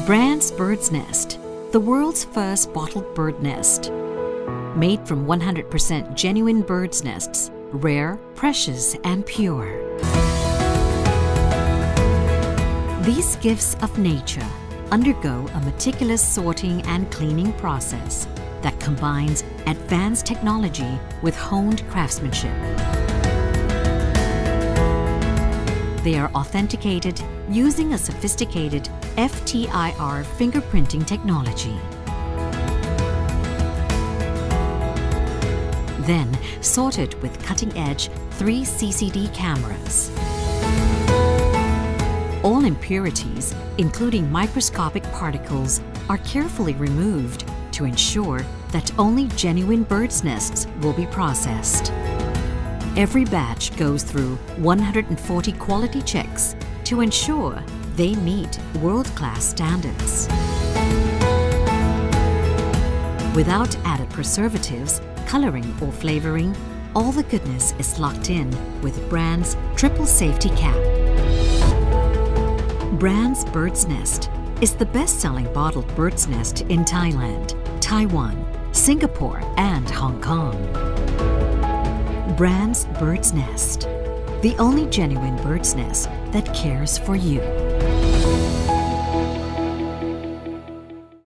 Brand's Bird's Nest, the world's first bottled bird nest. Made from 100% genuine bird's nests, rare, precious, and pure. These gifts of nature undergo a meticulous sorting and cleaning process that combines advanced technology with honed craftsmanship. They are authenticated using a sophisticated FTIR fingerprinting technology. Then sorted with cutting-edge 3 CCD cameras. All impurities, including microscopic particles, are carefully removed to ensure that only genuine bird's nests will be processed. Every batch goes through 140 quality checks to ensure they meet world-class standards. Without added preservatives, coloring or flavoring, all the goodness is locked in with Brand's triple safety cap. Brand's Bird's Nest is the best-selling bottled bird's nest in Thailand, Taiwan, Singapore, and Hong Kong. Brand's Bird's Nest, the only genuine bird's nest that cares for you.